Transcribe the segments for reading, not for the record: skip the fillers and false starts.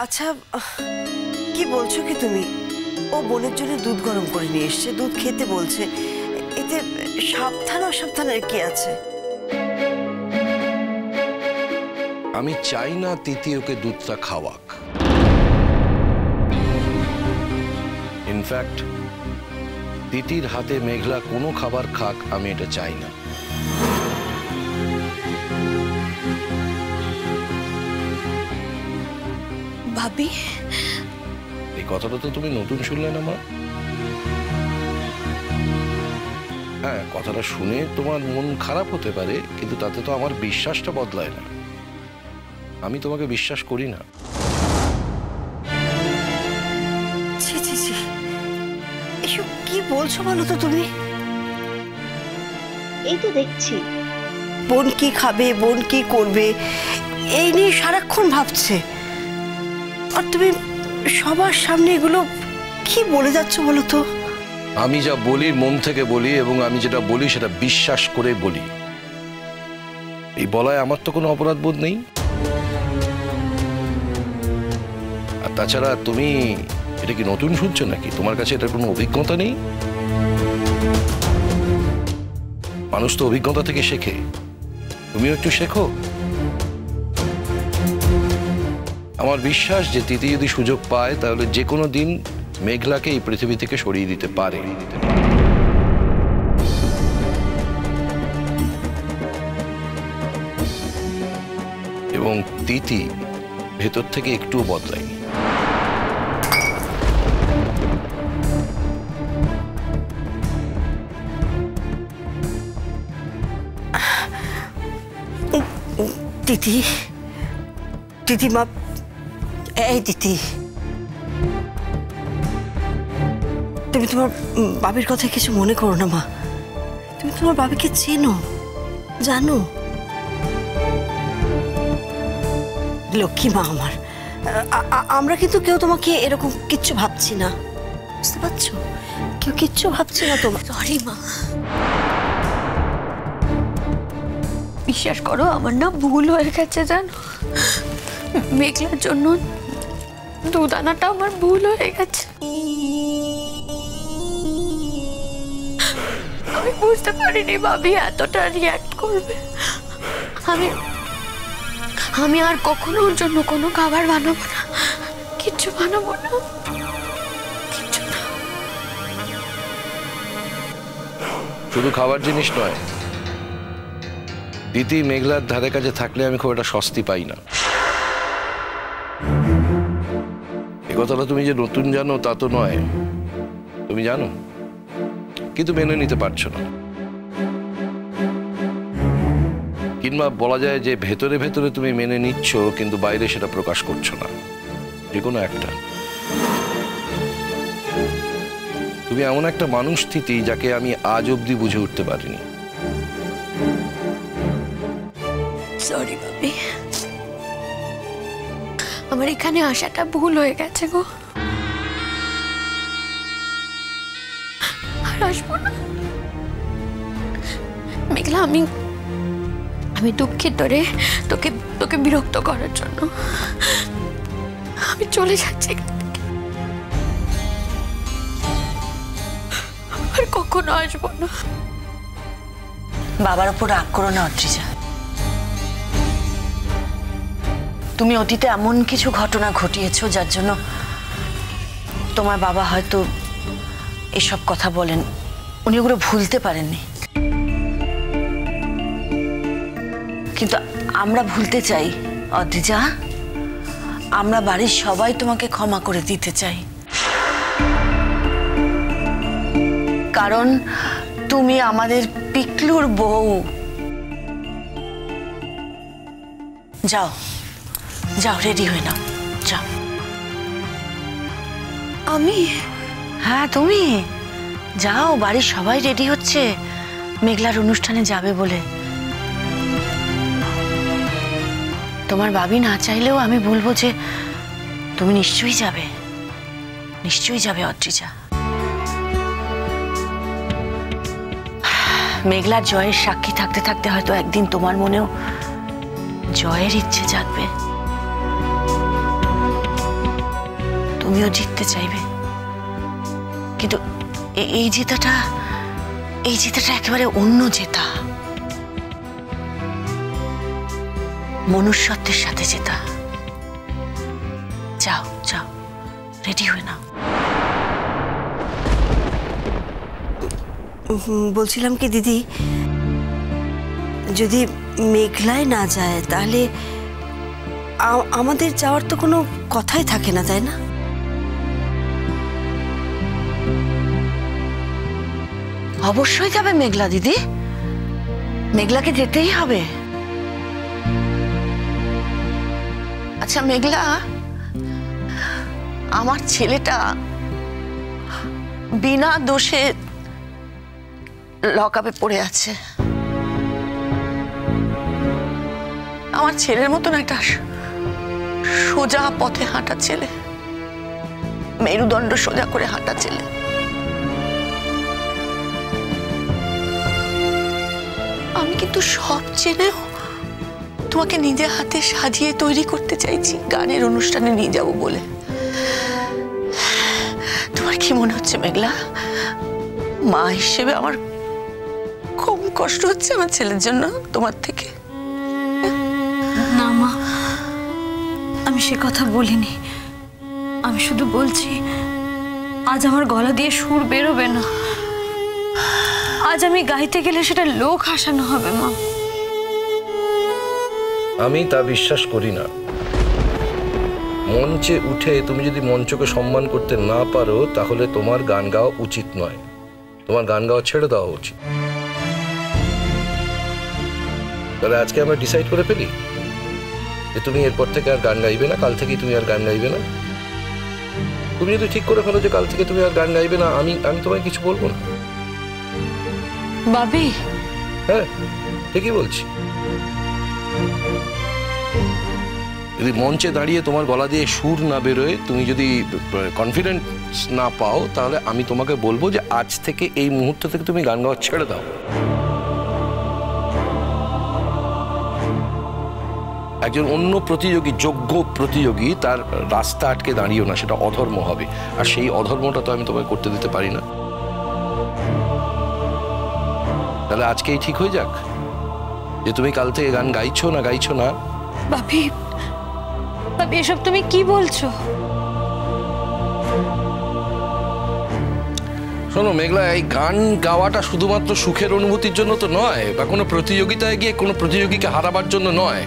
আচ্ছা, কি বলছো কি তুমি? ও বোনের জন্য দুধ গরম করে নিয়ে এসছে, দুধ খেতে বলছে। এতে সাবধান অসাবধানের কি আছে? আমি চাই না তিথি ওকে দুধটা খাওয়াক। ইনফ্যাক্ট তিথির হাতে মেঘলা কোনো খাবার খাক, আমি এটা চাই না। ভাবি, এই কথাটা তো তুমি নতুন শুনলে না মা? হ্যাঁ, কথাটা শুনে তোমার মন খারাপ হতে পারে, কিন্তু তাতে তো আমার বিশ্বাসটা বদলায় না। আমি তোমাকে বিশ্বাস করি না। ছি ছি ছি, এসব কি বলছো বলো তো তুমি? এই তো দেখছি বোন কি খাবে, বোন কি করবে, এই নিয়ে সারাক্ষণ ভাবছে। আর তুমি সবার সামনে এগুলো কি বলে যাচ্ছ বলো তো? আমি যা বলি মন থেকে বলি, এবং আমি যেটা বলি সেটা বিশ্বাস করে বলি। এই বলায় আমার তো কোনো অপরাধ বোধ নেই। আর তাছাড়া তুমি এটা কি নতুন শুনছো নাকি? তোমার কাছে এটার কোনো অভিজ্ঞতা নেই? মানুষ তো অভিজ্ঞতা থেকে শেখে, তুমিও একটু শেখো। আমার বিশ্বাস যে তিথি যদি সুযোগ পায় তাহলে যে কোনো দিন মেঘলাকে এই পৃথিবী থেকে সরিয়ে দিতে পারে। এবং তিথি ভেতর থেকে একটুও বদলায়নি। তিথি, তিথি মা, এই তিথি, তুমি তোমার বাবির কথা কিছু মনে করো না মা। তুমি তোমার বাবিকে চেনো, জানো। লক্ষ্মী মা আমার, আমরা কিন্তু কেউ তোমাকে এরকম কিচ্ছু ভাবছি না, বুঝতে পারছো? কেউ কিচ্ছু ভাবছি না তোমার। সরি মা, বিশ্বাস করো আমার না ভুল হয়ে গেছে জানো। মেঘলার জন্য দুধ আনাটা আমার ভুল হয়ে গেছে। আমি বুঝতে পারিনি ভাবি এতটা রিয়াক্ট করবে। আমি আর কখনো ওর জন্য কোনো খাবার বানাবো না, কিচ্ছু বানাবো না, কিচ্ছু না। শুধু খাবার জিনিস নয়, তিথি মেঘলার ধারে কাছে থাকলে আমি খুব একটা স্বস্তি পাই না। এই কথাটা তুমি যে নতুন জানো তা তো নয়, তুমি জানো, কিন্তু মেনে নিতে পারছো না। কিংবা বলা যায় যে ভেতরে ভেতরে তুমি মেনে নিচ্ছ, কিন্তু বাইরে সেটা প্রকাশ করছো না। যে কোনো একটা। তুমি এমন একটা মানুষ তিথি যাকে আমি আজ অব্দি বুঝে উঠতে পারিনি। সরি ভাবি, আমার এখানে আসাটা ভুল হয়ে গেছে গো। আর আসবো না। মেঘলা, আমি দুঃখিত রে তোকে বিরক্ত করার জন্য। আমি চলে যাচ্ছি, আর কখনো আসবো না। বাবার উপর রাগ করো না অদ্রিজা। তুমি অতীতে এমন কিছু ঘটনা ঘটিয়েছো যার জন্য তোমার বাবা হয়তো এসব কথা বলেন, উনি ওগুলো ভুলতে পারেননি। কিন্তু আমরা ভুলতে চাই অদ্রিজা, আমরা বাড়ির সবাই তোমাকে ক্ষমা করে দিতে চাই। কারণ তুমি আমাদের পিকলুর বউ। যাও যাও, রেডি হয়ে নাও, যাও। আমি? হ্যাঁ তুমি যাও, বাড়ির সবাই রেডি হচ্ছে মেঘলার অনুষ্ঠানে যাবে বলে। তোমার বাবি না চাইলেও আমি বলবো যে তুমি নিশ্চয়ই যাবে, নিশ্চয়ই যাবে অদ্রিজা। মেঘলার জয়ের সাক্ষী থাকতে থাকতে হয়তো একদিন তোমার মনেও জয়ের ইচ্ছে জাগবে। তুমিও জিততে চাইবে, কিন্তু এই জেতাটা একেবারে অন্য জেতা, মনুষ্যত্বের সাথে জেতা। যাও যাও, রেডি হয়ে নাও। বলছিলাম কি দিদি, যদি মেঘলায় না যায় তাহলে আমাদের যাওয়ার তো কোনো কথাই থাকে না, তাই না? অবশ্যই যাবে মেঘলা দিদি, মেঘলাকে যেতেই হবে। আচ্ছা মেঘলা, আমার ছেলেটা বিনা দোষে লকআপে পড়ে আছে। আমার ছেলের মতন একটা সোজা পথে হাঁটা ছেলে, মেরুদণ্ড সোজা করে হাঁটা ছেলে, আমি কিন্তু সব জেনেও তোমাকে নিজে হাতে সাজিয়ে তৈরি করতে চাইছি গানের অনুষ্ঠানে নিয়ে যাব বলে। তোমার কি মনে হচ্ছে মেঘলা, মা হিসেবে আমার কম কষ্ট হচ্ছে আমার ছেলের জন্য তোমার থেকে? না মা, আমি সে কথা বলিনি। আমি শুধু বলছি আজ আমার গলা দিয়ে সুর বেরোবে না। আজ আমি গাইতে গেলে সেটা লোক হাসানো হবে মা। আমি তা বিশ্বাস করি না। মঞ্চে উঠে তুমি যদি মঞ্চকে সম্মান করতে না পারো তাহলে তোমার গান গাওয়া উচিত নয়, তোমার গান গাওয়া ছেড়ে দেওয়া উচিত। তাহলে আজকে আমরা ডিসাইড করে ফেলি যে তুমি এরপর থেকে আর গান গাইবে না, কাল থেকেই তুমি আর গান গাইবে না। তুমি যদি ঠিক করে ফেলো যে কাল থেকে তুমি আর গান গাইবে না, আমি তোমায় কিছু বলবো না। বাবি, হ্যাঁ ঠিকই বলছি। যদি মঞ্চে দাঁড়িয়ে তোমার গলা দিয়ে সুর না বেরোয়, তুমি যদি কনফিডেন্স না পাও, তাহলে আমি তোমাকে বলবো যে আজ থেকে এই মুহূর্ত থেকে তুমি গান গাওয়া ছেড়ে দাও। একজন অন্য প্রতিযোগী, যোগ্য প্রতিযোগী, তার রাস্তা আটকে দাঁড়িয়েও না, সেটা অধর্ম হবে। আর সেই অধর্মটা তো আমি তোমাকে করতে দিতে পারি না। তাহলে আজকেই ঠিক হয়ে যাক যে তুমি কাল থেকে গান গাইছো না গাইছো না। বাবি, বাবি এসব তুমি কি বলছো? শোনো মেঘলা, এই গান গাওয়াটা শুধুমাত্র সুখের অনুভূতির জন্য তো নয়, বা কোনো প্রতিযোগিতায় গিয়ে কোনো প্রতিযোগীকে হারাবার জন্য নয়।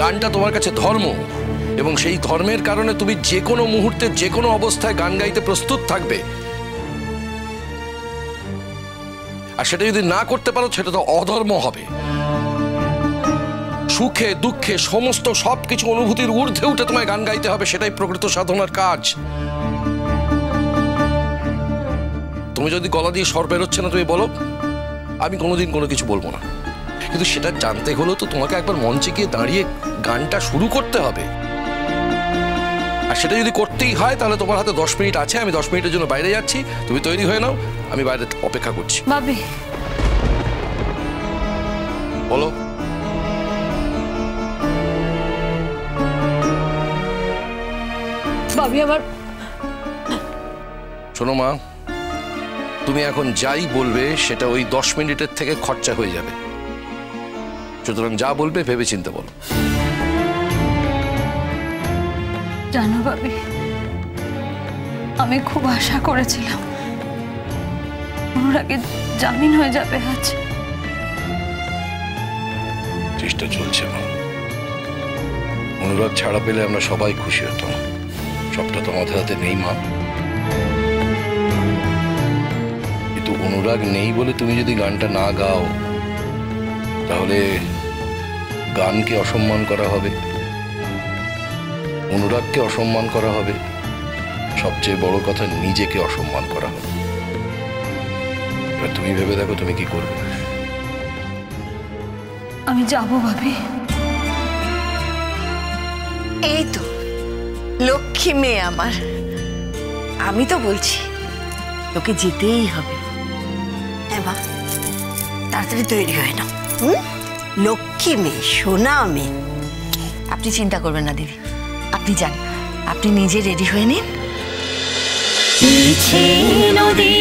গানটা তোমার কাছে ধর্ম, এবং সেই ধর্মের কারণে তুমি যে কোনো মুহূর্তে যে কোনো অবস্থায় গান গাইতে প্রস্তুত থাকবে। আর সেটা যদি না করতে পারো সেটা তো অধর্ম হবে। সুখে দুঃখে সমস্ত সবকিছু অনুভূতির ঊর্ধ্বে উঠে তোমায় গান গাইতে হবে, সেটাই প্রকৃত সাধনার কাজ। তুমি যদি গলা দিয়ে স্বর বেরোচ্ছে না তুমি বলো, আমি কোনোদিন কোনো কিছু বলবো না। কিন্তু সেটা জানতে হলেও তো তোমাকে একবার মঞ্চে গিয়ে দাঁড়িয়ে গানটা শুরু করতে হবে। আর সেটা যদি করতেই হয় তাহলে তোমার হাতে 10 মিনিট আছে। আমি 10 মিনিটের জন্য বাইরে যাচ্ছি, তুমি তৈরি হয়ে নাও, আমি বাইরে অপেক্ষা করছি। বাবি, বলো। বাবি আমার, শোনো মা, তুমি এখন যাই বলবে সেটা ওই 10 মিনিটের থেকে খরচা হয়ে যাবে। সুতরাং যা বলবে ভেবে চিন্তে বলো। জানো বাবি, আমি খুব আশা করেছিলাম অনুরাগের জামিন হয়ে যাবে আজ। চেষ্টা চলছে মা। অনুরাগ ছাড়া পেলে আমরা সবাই খুশি হতাম। সবটা তো আমাদের হাতে নেই মা। কিন্তু অনুরাগ নেই বলে তুমি যদি গানটা না গাও তাহলে গানকে অসম্মান করা হবে, অনুরাগকে অসম্মান করা হবে, সবচেয়ে বড় কথা নিজেকে অসম্মান করা হবে। এবার তুমি ভেবে দেখো তুমি কি করবে। আমি যাবো ভাবি। এই তো লক্ষ্মী মেয়ে আমার, আমি তো বলছি তোকে যেতেই হবে। এবার তাড়াতাড়ি তৈরি হয় না। লক্ষ্মী মেয়ে, সোনা মেয়ে। আপনি চিন্তা করবেন না দিদি, আপনি যান, আপনি নিজে রেডি হয়ে নিন। নদী